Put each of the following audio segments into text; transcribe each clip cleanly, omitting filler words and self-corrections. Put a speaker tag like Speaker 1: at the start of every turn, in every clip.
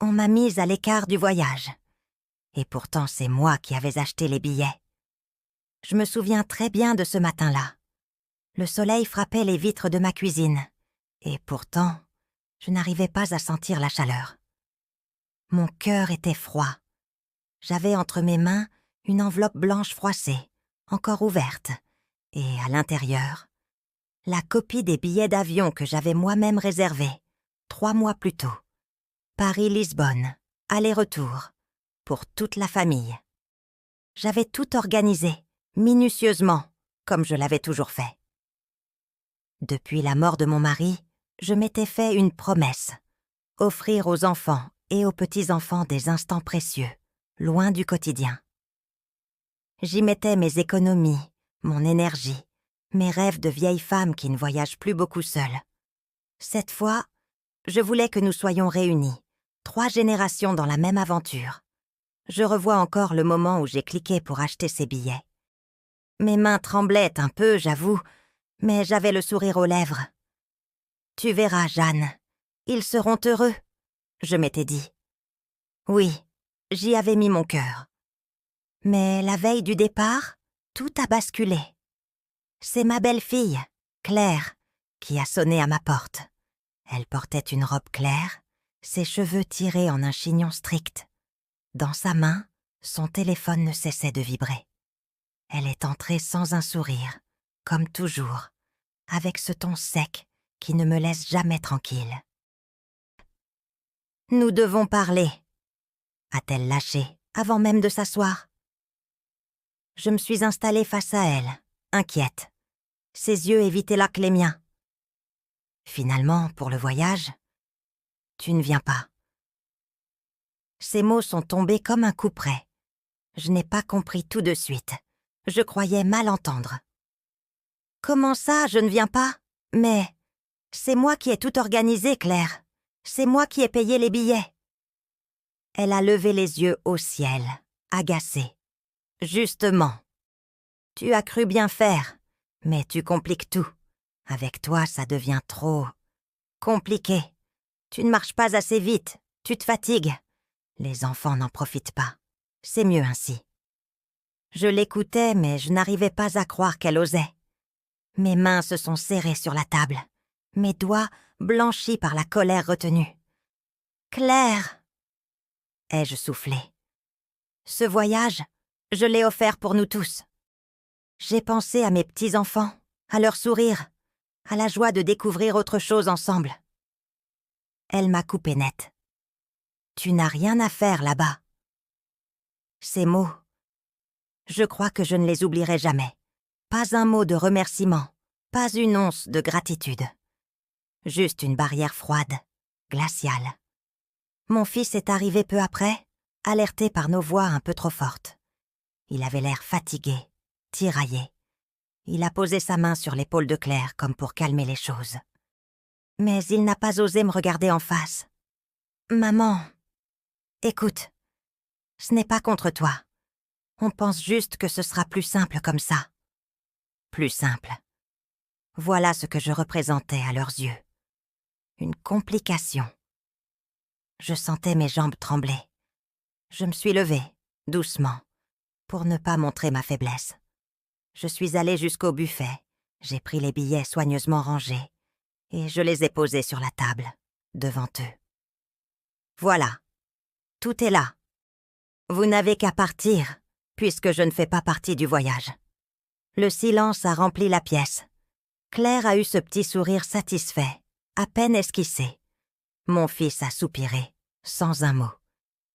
Speaker 1: On m'a mise à l'écart du voyage. Et pourtant, c'est moi qui avais acheté les billets. Je me souviens très bien de ce matin-là. Le soleil frappait les vitres de ma cuisine. Et pourtant, je n'arrivais pas à sentir la chaleur. Mon cœur était froid. J'avais entre mes mains une enveloppe blanche froissée, encore ouverte, et à l'intérieur, la copie des billets d'avion que j'avais moi-même réservés, 3 mois plus tôt. Paris-Lisbonne, aller-retour, pour toute la famille. J'avais tout organisé, minutieusement, comme je l'avais toujours fait. Depuis la mort de mon mari, je m'étais fait une promesse, offrir aux enfants et aux petits-enfants des instants précieux, loin du quotidien. J'y mettais mes économies, mon énergie, mes rêves de vieille femme qui ne voyage plus beaucoup seule. Cette fois, je voulais que nous soyons réunis, 3 générations dans la même aventure. Je revois encore le moment où j'ai cliqué pour acheter ces billets. Mes mains tremblaient un peu, j'avoue, mais j'avais le sourire aux lèvres. « Tu verras, Jeanne, ils seront heureux », je m'étais dit. Oui, j'y avais mis mon cœur. Mais la veille du départ, tout a basculé. C'est ma belle-fille, Claire, qui a sonné à ma porte. Elle portait une robe claire, ses cheveux tirés en un chignon strict. Dans sa main, son téléphone ne cessait de vibrer. Elle est entrée sans un sourire, comme toujours, avec ce ton sec qui ne me laisse jamais tranquille. « Nous devons parler », a-t-elle lâché, avant même de s'asseoir. Je me suis installée face à elle, inquiète. Ses yeux évitaient là que les miens. Finalement, pour le voyage, tu ne viens pas. Ces mots sont tombés comme un coup près. Je n'ai pas compris tout de suite. Je croyais mal entendre. Comment ça, je ne viens pas? Mais c'est moi qui ai tout organisé, Claire. C'est moi qui ai payé les billets. Elle a levé les yeux au ciel, agacée. Justement. Tu as cru bien faire, mais tu compliques tout. Avec toi, ça devient trop compliqué. Tu ne marches pas assez vite, tu te fatigues. Les enfants n'en profitent pas. C'est mieux ainsi. Je l'écoutais, mais je n'arrivais pas à croire qu'elle osait. Mes mains se sont serrées sur la table, mes doigts blanchis par la colère retenue. « Claire !» ai-je soufflé. Ce voyage, je l'ai offert pour nous tous. J'ai pensé à mes petits-enfants, à leur sourire, à la joie de découvrir autre chose ensemble. Elle m'a coupé net. « Tu n'as rien à faire là-bas. » Ces mots, je crois que je ne les oublierai jamais. Pas un mot de remerciement, pas une once de gratitude. Juste une barrière froide, glaciale. Mon fils est arrivé peu après, alerté par nos voix un peu trop fortes. Il avait l'air fatigué, tiraillé. Il a posé sa main sur l'épaule de Claire comme pour calmer les choses. Mais il n'a pas osé me regarder en face. « Maman, écoute, ce n'est pas contre toi. On pense juste que ce sera plus simple comme ça. » Plus simple. Voilà ce que je représentais à leurs yeux. Une complication. Je sentais mes jambes trembler. Je me suis levée, doucement, pour ne pas montrer ma faiblesse. Je suis allée jusqu'au buffet, j'ai pris les billets soigneusement rangés, et je les ai posés sur la table, devant eux. Voilà, tout est là. Vous n'avez qu'à partir, puisque je ne fais pas partie du voyage. Le silence a rempli la pièce. Claire a eu ce petit sourire satisfait, à peine esquissé. Mon fils a soupiré, sans un mot.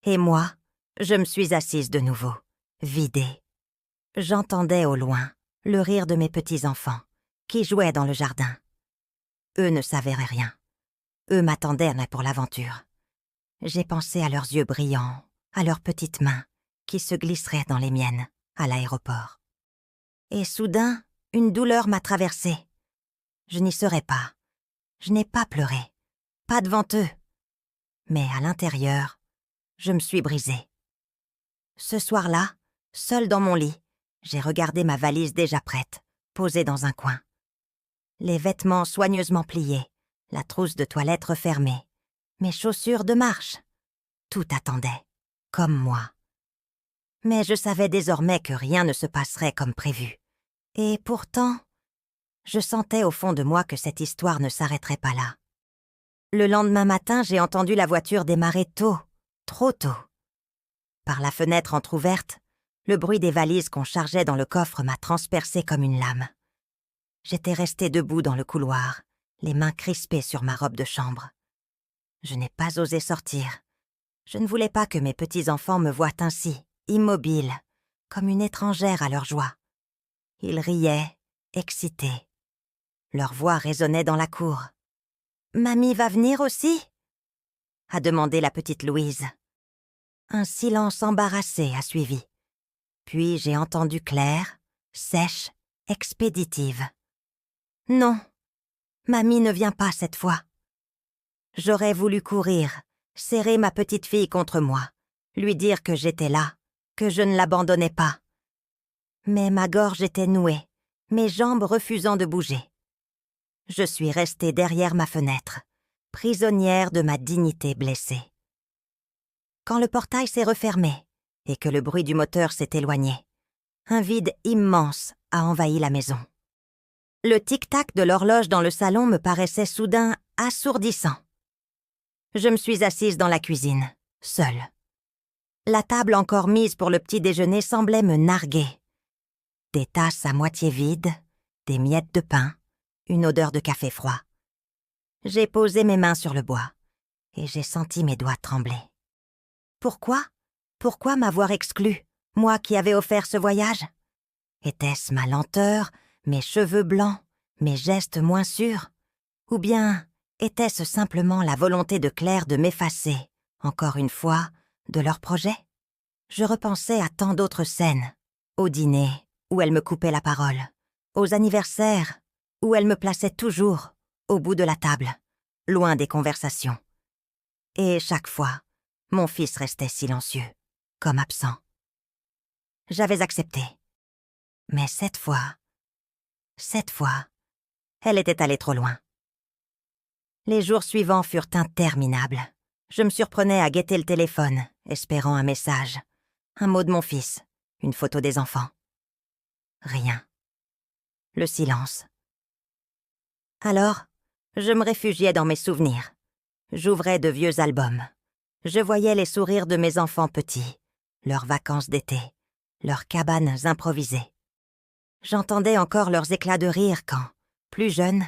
Speaker 1: Et moi, je me suis assise de nouveau, vidée. J'entendais au loin le rire de mes petits-enfants, qui jouaient dans le jardin. Eux ne savaient rien. Eux m'attendaient pour l'aventure. J'ai pensé à leurs yeux brillants, à leurs petites mains, qui se glisseraient dans les miennes, à l'aéroport. Et soudain, une douleur m'a traversée. Je n'y serais pas. Je n'ai pas pleuré. Pas devant eux. Mais à l'intérieur, je me suis brisée. Ce soir-là, seule dans mon lit, j'ai regardé ma valise déjà prête, posée dans un coin. Les vêtements soigneusement pliés, la trousse de toilette refermée, mes chaussures de marche. tout attendait, comme moi. Mais je savais désormais que rien ne se passerait comme prévu. Et pourtant, je sentais au fond de moi que cette histoire ne s'arrêterait pas là. Le lendemain matin, j'ai entendu la voiture démarrer tôt, trop tôt. Par la fenêtre entr'ouverte, le bruit des valises qu'on chargeait dans le coffre m'a transpercé comme une lame. J'étais restée debout dans le couloir, les mains crispées sur ma robe de chambre. Je n'ai pas osé sortir. Je ne voulais pas que mes petits-enfants me voient ainsi, immobile, comme une étrangère à leur joie. Ils riaient, excités. Leur voix résonnait dans la cour. « Mamie va venir aussi ?» a demandé la petite Louise. Un silence embarrassé a suivi. Puis j'ai entendu claire, sèche, expéditive. « Non, mamie ne vient pas cette fois. » J'aurais voulu courir, serrer ma petite fille contre moi, lui dire que j'étais là, que je ne l'abandonnais pas. Mais ma gorge était nouée, mes jambes refusant de bouger. Je suis restée derrière ma fenêtre, prisonnière de ma dignité blessée. Quand le portail s'est refermé et que le bruit du moteur s'est éloigné, un vide immense a envahi la maison. Le tic-tac de l'horloge dans le salon me paraissait soudain assourdissant. Je me suis assise dans la cuisine, seule. La table encore mise pour le petit déjeuner semblait me narguer. Des tasses à moitié vides, des miettes de pain, une odeur de café froid. J'ai posé mes mains sur le bois et j'ai senti mes doigts trembler. Pourquoi? Pourquoi m'avoir exclue, moi qui avais offert ce voyage? Était-ce ma lenteur, mes cheveux blancs, mes gestes moins sûrs? Ou bien était-ce simplement la volonté de Claire de m'effacer, encore une fois, de leur projet? Je repensais à tant d'autres scènes, au dîner, où elle me coupait la parole, aux anniversaires, où elle me plaçait toujours au bout de la table, loin des conversations. Et chaque fois, mon fils restait silencieux, comme absent. J'avais accepté. Mais cette fois, elle était allée trop loin. Les jours suivants furent interminables. Je me surprenais à guetter le téléphone, espérant un message, un mot de mon fils, une photo des enfants. Rien. Le silence. Alors, je me réfugiais dans mes souvenirs. J'ouvrais de vieux albums. Je voyais les sourires de mes enfants petits, leurs vacances d'été, leurs cabanes improvisées. J'entendais encore leurs éclats de rire quand, plus jeune,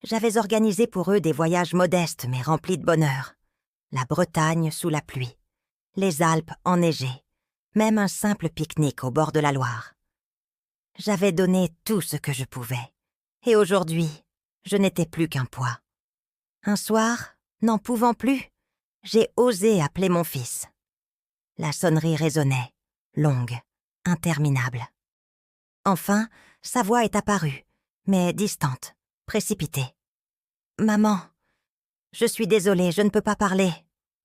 Speaker 1: j'avais organisé pour eux des voyages modestes mais remplis de bonheur. La Bretagne sous la pluie, les Alpes enneigées, même un simple pique-nique au bord de la Loire. J'avais donné tout ce que je pouvais. Et aujourd'hui, je n'étais plus qu'un poids. Un soir, n'en pouvant plus, j'ai osé appeler mon fils. La sonnerie résonnait, longue, interminable. Enfin, sa voix est apparue, mais distante, précipitée. « Maman, je suis désolée, je ne peux pas parler.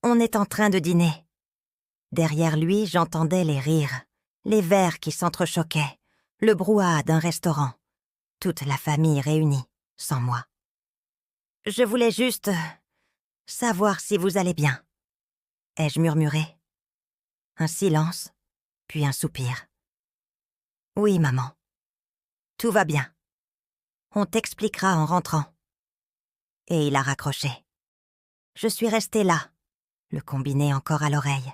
Speaker 1: On est en train de dîner. » Derrière lui, j'entendais les rires, les verres qui s'entrechoquaient, le brouhaha d'un restaurant. Toute la famille réunie, sans moi. « Je voulais juste savoir si vous allez bien. » ai-je murmuré. Un silence, puis un soupir. « Oui, maman. Tout va bien. On t'expliquera en rentrant. » Et il a raccroché. Je suis restée là, le combiné encore à l'oreille,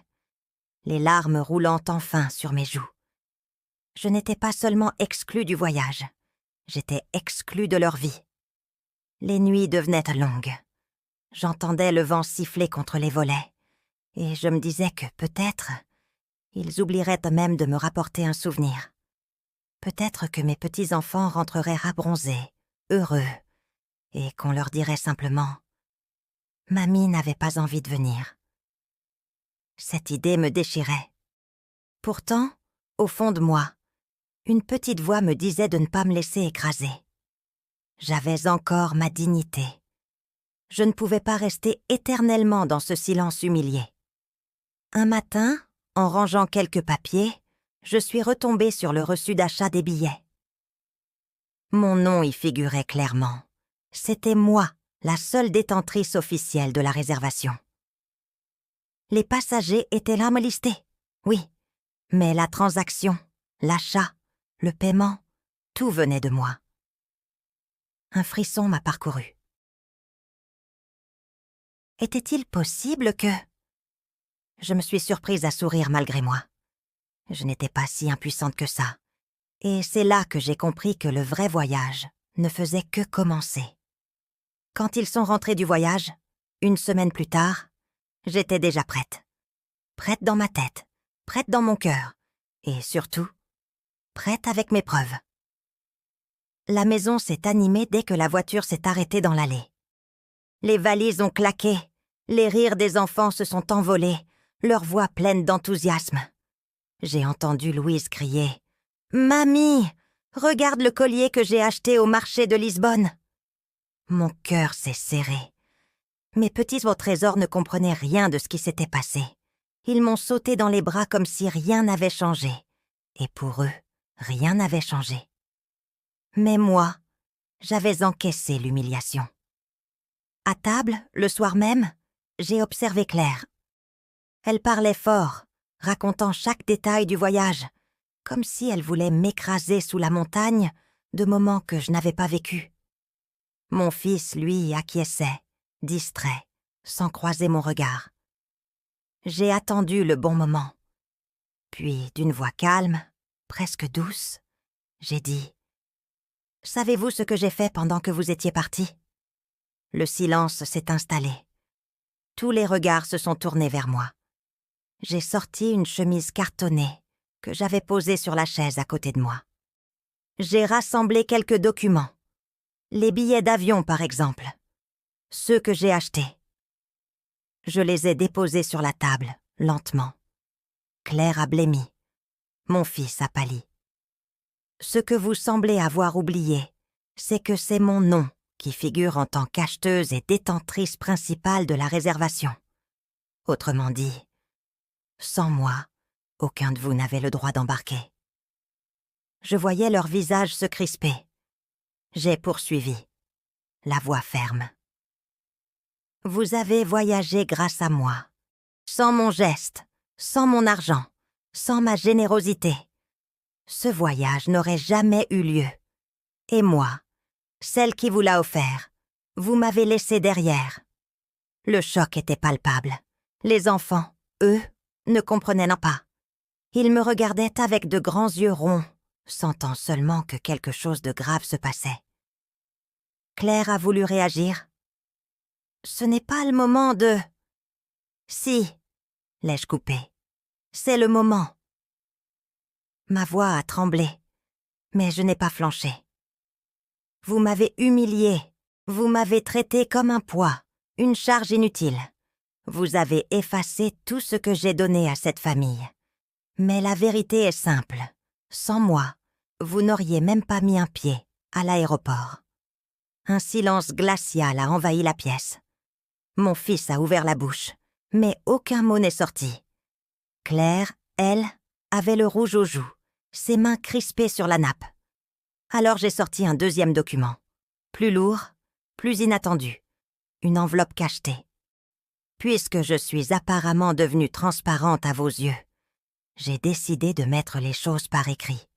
Speaker 1: les larmes roulant enfin sur mes joues. Je n'étais pas seulement exclue du voyage, j'étais exclue de leur vie. Les nuits devenaient longues. J'entendais le vent siffler contre les volets, et je me disais que peut-être ils oublieraient même de me rapporter un souvenir. Peut-être que mes petits-enfants rentreraient rabronzés, heureux, et qu'on leur dirait simplement « Mamie n'avait pas envie de venir ». Cette idée me déchirait. Pourtant, au fond de moi, une petite voix me disait de ne pas me laisser écraser. J'avais encore ma dignité. Je ne pouvais pas rester éternellement dans ce silence humilié. Un matin, en rangeant quelques papiers, je suis retombée sur le reçu d'achat des billets. Mon nom y figurait clairement. C'était moi, la seule détentrice officielle de la réservation. Les passagers étaient là me lister. Oui, mais la transaction, l'achat, le paiement, tout venait de moi. Un frisson m'a parcouru. Était-il possible que... Je me suis surprise à sourire malgré moi. Je n'étais pas si impuissante que ça. Et c'est là que j'ai compris que le vrai voyage ne faisait que commencer. Quand ils sont rentrés du voyage, 1 semaine plus tard, j'étais déjà prête. Prête dans ma tête, prête dans mon cœur, et surtout, prête avec mes preuves. La maison s'est animée dès que la voiture s'est arrêtée dans l'allée. Les valises ont claqué, les rires des enfants se sont envolés, leurs voix pleines d'enthousiasme. J'ai entendu Louise crier « Mamie, regarde le collier que j'ai acheté au marché de Lisbonne !» Mon cœur s'est serré. Mes petits au trésor ne comprenaient rien de ce qui s'était passé. Ils m'ont sauté dans les bras comme si rien n'avait changé. Et pour eux, rien n'avait changé. Mais moi, j'avais encaissé l'humiliation. À table, le soir même, j'ai observé Claire. Elle parlait fort, racontant chaque détail du voyage, comme si elle voulait m'écraser sous la montagne de moments que je n'avais pas vécus. Mon fils, lui, acquiesçait, distrait, sans croiser mon regard. J'ai attendu le bon moment. Puis, d'une voix calme, presque douce, j'ai dit « Savez-vous ce que j'ai fait pendant que vous étiez partis ?» Le silence s'est installé. Tous les regards se sont tournés vers moi. J'ai sorti une chemise cartonnée que j'avais posée sur la chaise à côté de moi. J'ai rassemblé quelques documents. Les billets d'avion, par exemple. Ceux que j'ai achetés. Je les ai déposés sur la table, lentement. Claire a blêmi. Mon fils a pâli. Ce que vous semblez avoir oublié, c'est que c'est mon nom qui figure en tant qu'acheteuse et détentrice principale de la réservation. Autrement dit, sans moi, aucun de vous n'avait le droit d'embarquer. Je voyais leur visage se crisper. J'ai poursuivi, la voix ferme. Vous avez voyagé grâce à moi, sans mon geste, sans mon argent, sans ma générosité. Ce voyage n'aurait jamais eu lieu. Et moi, celle qui vous l'a offert, vous m'avez laissé derrière. Le choc était palpable. Les enfants, eux, ne comprenaient pas. Ils me regardaient avec de grands yeux ronds, sentant seulement que quelque chose de grave se passait. Claire a voulu réagir. « Ce n'est pas le moment de... »« Si, l'ai-je coupé. C'est le moment. » Ma voix a tremblé, mais je n'ai pas flanché. Vous m'avez humiliée, vous m'avez traité comme un poids, une charge inutile. Vous avez effacé tout ce que j'ai donné à cette famille. Mais la vérité est simple. Sans moi, vous n'auriez même pas mis un pied à l'aéroport. Un silence glacial a envahi la pièce. Mon fils a ouvert la bouche, mais aucun mot n'est sorti. Claire, elle, avait le rouge aux joues, ses mains crispées sur la nappe. Alors j'ai sorti un deuxième document, plus lourd, plus inattendu, une enveloppe cachetée. Puisque je suis apparemment devenue transparente à vos yeux, j'ai décidé de mettre les choses par écrit.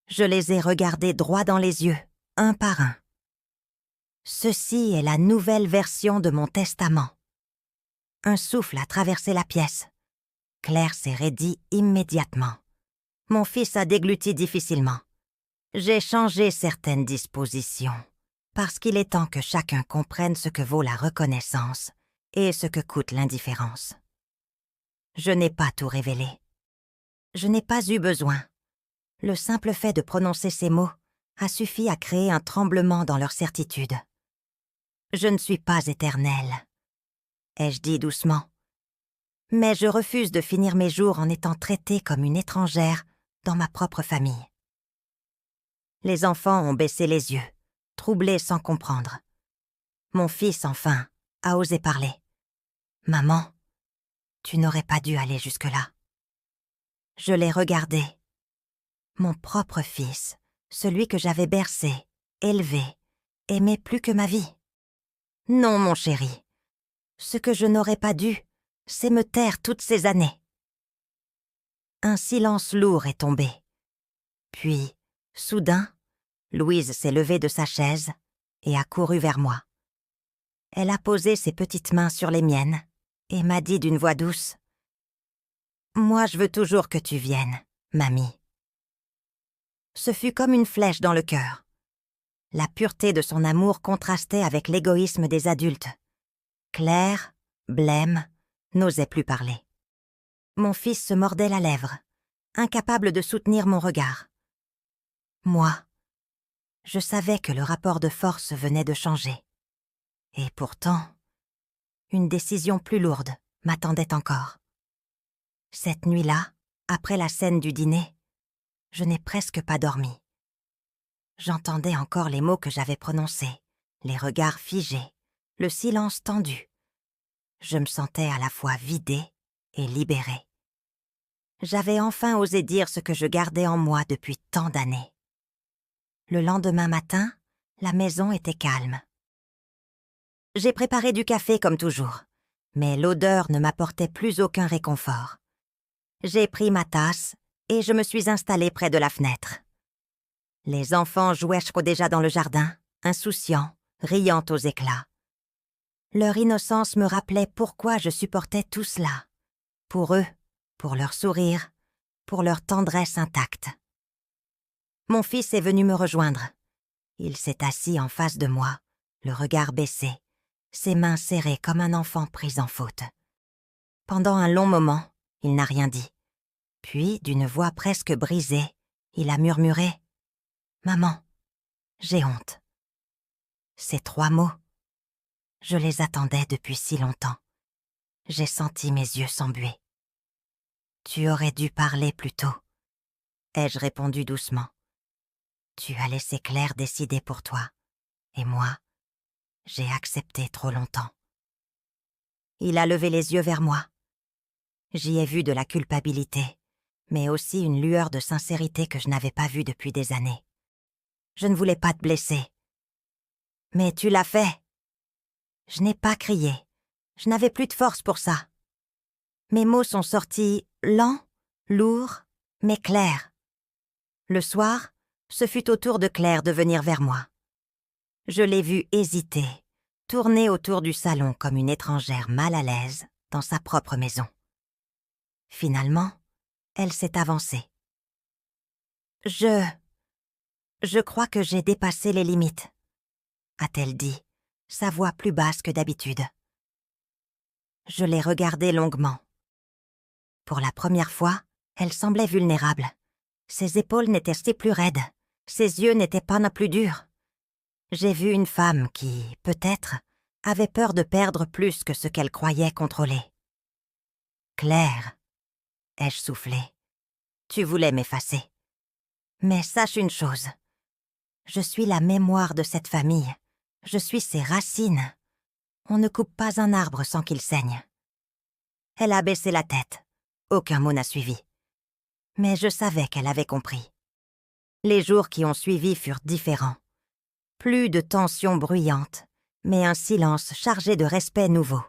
Speaker 1: Je les ai regardées droit dans les yeux, un par un. Ceci est la nouvelle version de mon testament. Un souffle a traversé la pièce. Claire s'est raidie immédiatement. Mon fils a dégluti difficilement. J'ai changé certaines dispositions, parce qu'il est temps que chacun comprenne ce que vaut la reconnaissance et ce que coûte l'indifférence. Je n'ai pas tout révélé. Je n'ai pas eu besoin. Le simple fait de prononcer ces mots a suffi à créer un tremblement dans leur certitude. Je ne suis pas éternelle, ai-je dit doucement. Mais je refuse de finir mes jours en étant traitée comme une étrangère dans ma propre famille. Les enfants ont baissé les yeux, troublés sans comprendre. Mon fils, enfin, a osé parler. « Maman, tu n'aurais pas dû aller jusque-là. » Je l'ai regardé. Mon propre fils, celui que j'avais bercé, élevé, aimé plus que ma vie. Non, mon chéri. Ce que je n'aurais pas dû, c'est me taire toutes ces années. Un silence lourd est tombé. Puis, soudain, Louise s'est levée de sa chaise et a couru vers moi. Elle a posé ses petites mains sur les miennes et m'a dit d'une voix douce : « Moi, je veux toujours que tu viennes, mamie. » Ce fut comme une flèche dans le cœur. La pureté de son amour contrastait avec l'égoïsme des adultes. Claire, blême, n'osait plus parler. Mon fils se mordait la lèvre, incapable de soutenir mon regard. Moi, je savais que le rapport de force venait de changer. Et pourtant, une décision plus lourde m'attendait encore. Cette nuit-là, après la scène du dîner, je n'ai presque pas dormi. J'entendais encore les mots que j'avais prononcés, les regards figés, le silence tendu. Je me sentais à la fois vidée et libérée. J'avais enfin osé dire ce que je gardais en moi depuis tant d'années. Le lendemain matin, la maison était calme. J'ai préparé du café comme toujours, mais l'odeur ne m'apportait plus aucun réconfort. J'ai pris ma tasse et je me suis installée près de la fenêtre. Les enfants jouaient déjà dans le jardin, insouciants, riant aux éclats. Leur innocence me rappelait pourquoi je supportais tout cela. Pour eux, pour leur sourire, pour leur tendresse intacte. Mon fils est venu me rejoindre. Il s'est assis en face de moi, le regard baissé, ses mains serrées comme un enfant pris en faute. Pendant un long moment, il n'a rien dit. Puis, d'une voix presque brisée, il a murmuré : « Maman, j'ai honte. » Ces 3 mots, je les attendais depuis si longtemps. J'ai senti mes yeux s'embuer. « Tu aurais dû parler plus tôt, » ai-je répondu doucement. « Tu as laissé Claire décider pour toi, et moi, j'ai accepté trop longtemps. » Il a levé les yeux vers moi. J'y ai vu de la culpabilité, mais aussi une lueur de sincérité que je n'avais pas vue depuis des années. Je ne voulais pas te blesser. « Mais tu l'as fait. » Je n'ai pas crié. Je n'avais plus de force pour ça. Mes mots sont sortis lents, lourds, mais clairs. Le soir, ce fut au tour de Claire de venir vers moi. Je l'ai vue hésiter, tourner autour du salon comme une étrangère mal à l'aise dans sa propre maison. Finalement, elle s'est avancée. « Je crois que j'ai dépassé les limites, » a-t-elle dit, sa voix plus basse que d'habitude. Je l'ai regardée longuement. Pour la première fois, elle semblait vulnérable. Ses épaules n'étaient plus raides, ses yeux n'étaient pas non plus durs. J'ai vu une femme qui, peut-être, avait peur de perdre plus que ce qu'elle croyait contrôler. « Claire, » ai-je soufflé, « tu voulais m'effacer. Mais sache une chose, je suis la mémoire de cette famille, je suis ses racines. On ne coupe pas un arbre sans qu'il saigne. » Elle a baissé la tête, aucun mot n'a suivi. Mais je savais qu'elle avait compris. Les jours qui ont suivi furent différents. Plus de tensions bruyantes, mais un silence chargé de respect nouveau.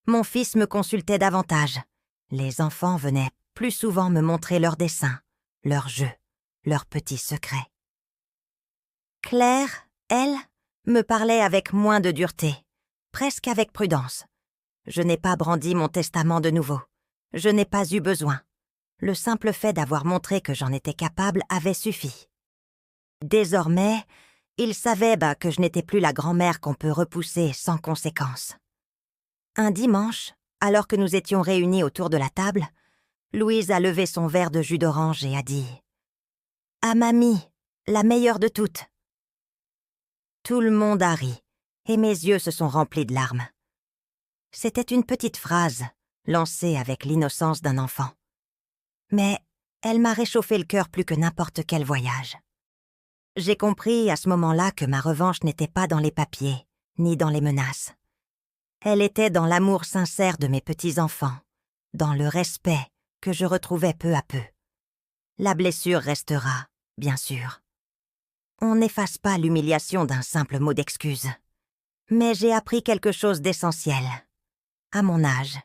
Speaker 1: Mon fils me consultait davantage. Les enfants venaient plus souvent me montrer leurs dessins, leurs jeux, leurs petits secrets. Claire, elle, me parlait avec moins de dureté, presque avec prudence. Je n'ai pas brandi mon testament de nouveau. Je n'ai pas eu besoin. Le simple fait d'avoir montré que j'en étais capable avait suffi. Désormais, il savait que je n'étais plus la grand-mère qu'on peut repousser sans conséquence. Un dimanche, alors que nous étions réunis autour de la table, Louise a levé son verre de jus d'orange et a dit : « À mamie, la meilleure de toutes. » Tout le monde a ri, et mes yeux se sont remplis de larmes. C'était une petite phrase, lancée avec l'innocence d'un enfant. Mais elle m'a réchauffé le cœur plus que n'importe quel voyage. J'ai compris à ce moment-là que ma revanche n'était pas dans les papiers, ni dans les menaces. Elle était dans l'amour sincère de mes petits-enfants, dans le respect que je retrouvais peu à peu. La blessure restera, bien sûr. On n'efface pas l'humiliation d'un simple mot d'excuse. Mais j'ai appris quelque chose d'essentiel. À mon âge,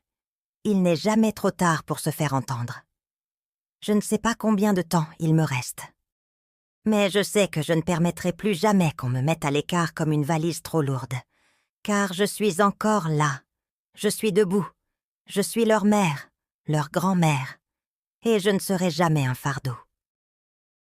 Speaker 1: Il n'est jamais trop tard pour se faire entendre. Je ne sais pas combien de temps il me reste. Mais je sais que je ne permettrai plus jamais qu'on me mette à l'écart comme une valise trop lourde. Car je suis encore là. Je suis debout. Je suis leur mère, leur grand-mère. Et je ne serai jamais un fardeau.